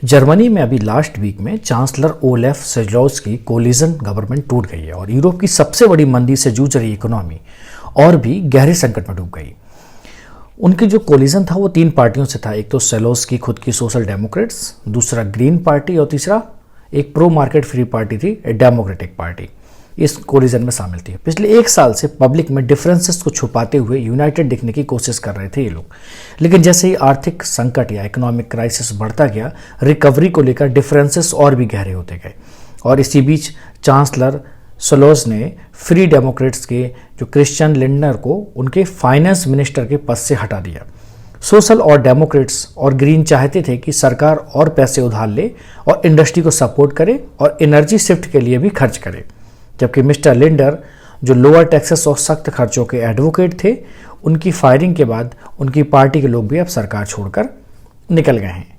Germany में अभी last week में चांसलर ओलेफ सेजलॉस की कोलिजन गवर्नमेंट टूट गई है और यूरोप की सबसे बड़ी मंदी से जूझ रही इकोनॉमी और भी गहरे संकट में डूब गई। उनकी जो कोलिजन था वो 3 पार्टियों से था। एक तो सेलोस की खुद की सोशल डेमोक्रेट्स, दूसरा ग्रीन पार्टी और तीसरा एक प्रो मार्केट फ्री पार्टी थी, डेमोक्रेटिक पार्टी, इस कोलिजन में शामिल थी। पिछले 1 साल से पब्लिक में डिफरेंसेस को छुपाते हुए यूनाइटेड दिखने की कोशिश कर रहे थे ये लोग, लेकिन जैसे ही आर्थिक संकट या इकोनॉमिक क्राइसिस बढ़ता गया, रिकवरी को लेकर डिफरेंसेस और भी गहरे होते गए। और इसी बीच चांसलर सेलोस ने फ्री डेमोक्रेट्स के जो क्रिश्चियन लिंडनर को उनके फाइनेंस मिनिस्टर के पद से हटा दिया। सोशल और डेमोक्रेट्स और ग्रीन चाहते थे कि सरकार और पैसे उधार ले और इंडस्ट्री को सपोर्ट करे और एनर्जी शिफ्ट के लिए भी खर्च करे, जबकि मिस्टर लिंडर जो लोअर टैक्सेस और सख्त खर्चों के एडवोकेट थे, उनकी फायरिंग के बाद उनकी पार्टी के लोग भी अब सरकार छोड़कर निकल गए हैं।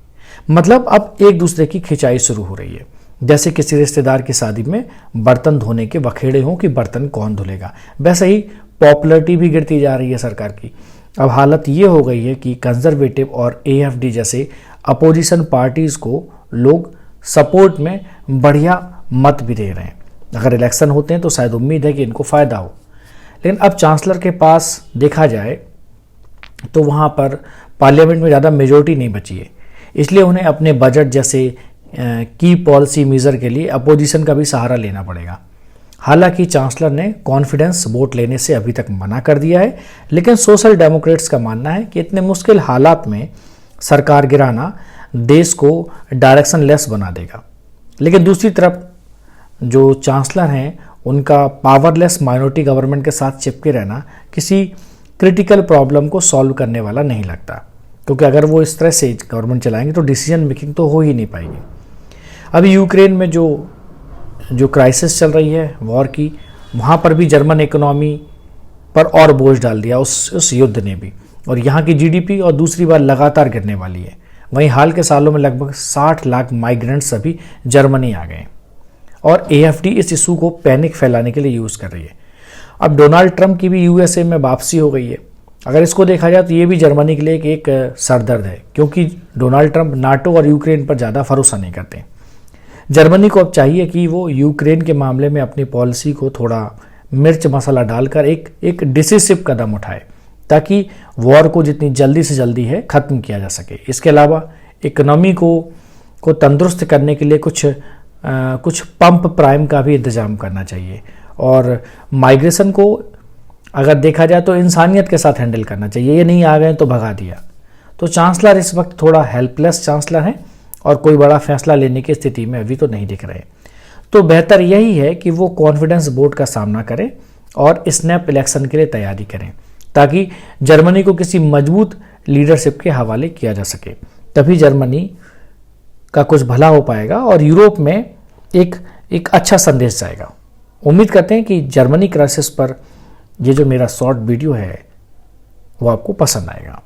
मतलब अब एक दूसरे की खिंचाई शुरू हो रही है, जैसे किसी रिश्तेदार की शादी में बर्तन धोने के बखेड़े हों कि बर्तन कौन धुलेगा, वैसे ही पॉपुलरिटी भी गिरती जा रही है सरकार की। अब हालत ये हो गई है कि कंजर्वेटिव और AFD जैसे अपोजिशन पार्टीज़ को लोग सपोर्ट में बढ़िया मत भी दे रहे हैं। अगर इलेक्शन होते हैं तो शायद उम्मीद है कि इनको फ़ायदा हो, लेकिन अब चांसलर के पास देखा जाए तो वहाँ पर पार्लियामेंट में ज़्यादा मेजोरिटी नहीं बची है, इसलिए उन्हें अपने बजट जैसे की पॉलिसी मेजर के लिए अपोजिशन का भी सहारा लेना पड़ेगा। हालांकि चांसलर ने कॉन्फिडेंस वोट लेने से अभी तक मना कर दिया है, लेकिन सोशल डेमोक्रेट्स का मानना है कि इतने मुश्किल हालात में सरकार गिराना देश को डायरेक्शन लेस बना देगा। लेकिन दूसरी तरफ जो चांसलर हैं, उनका पावरलेस माइनॉरिटी गवर्नमेंट के साथ चिपके रहना किसी क्रिटिकल प्रॉब्लम को सॉल्व करने वाला नहीं लगता, क्योंकि अगर वो इस तरह से गवर्नमेंट चलाएंगे तो डिसीजन मेकिंग तो हो ही नहीं पाएगी। अभी यूक्रेन में जो क्राइसिस चल रही है वॉर की, वहाँ पर भी जर्मन इकोनॉमी पर और बोझ डाल दिया उस युद्ध ने भी, और यहाँ की GDP और दूसरी बार लगातार गिरने वाली है। वहीं हाल के सालों में लगभग 60 लाख माइग्रेंट्स अभी जर्मनी आ गए और AFD इस इशू को पैनिक फैलाने के लिए यूज़ कर रही है। अब डोनाल्ड ट्रंप की भी USA में वापसी हो गई है। अगर इसको देखा जाए तो ये भी जर्मनी के लिए एक सरदर्द है, क्योंकि डोनाल्ड ट्रंप नाटो और यूक्रेन पर ज़्यादा भरोसा नहीं करते। जर्मनी को अब चाहिए कि वो यूक्रेन के मामले में अपनी पॉलिसी को थोड़ा मिर्च मसाला डालकर एक डिसिसिव कदम उठाए, ताकि वॉर को जितनी जल्दी से जल्दी है ख़त्म किया जा सके। इसके अलावा इकोनॉमी को तंदुरुस्त करने के लिए कुछ पंप प्राइम का भी इंतजाम करना चाहिए, और माइग्रेशन को अगर देखा जाए तो इंसानियत के साथ हैंडल करना चाहिए। ये नहीं आ गए तो भगा दिया। तो चांसलर इस वक्त थोड़ा हेल्पलेस चांसलर हैं और कोई बड़ा फैसला लेने की स्थिति में अभी तो नहीं दिख रहे। तो बेहतर यही है कि वो कॉन्फिडेंस वोट का सामना करें और स्नैप इलेक्शन के लिए तैयारी करें, ताकि जर्मनी को किसी मजबूत लीडरशिप के हवाले किया जा सके। तभी जर्मनी का कुछ भला हो पाएगा और यूरोप में एक अच्छा संदेश जाएगा। उम्मीद करते हैं कि जर्मनी क्राइसिस पर ये जो मेरा शॉर्ट वीडियो है वो आपको पसंद आएगा।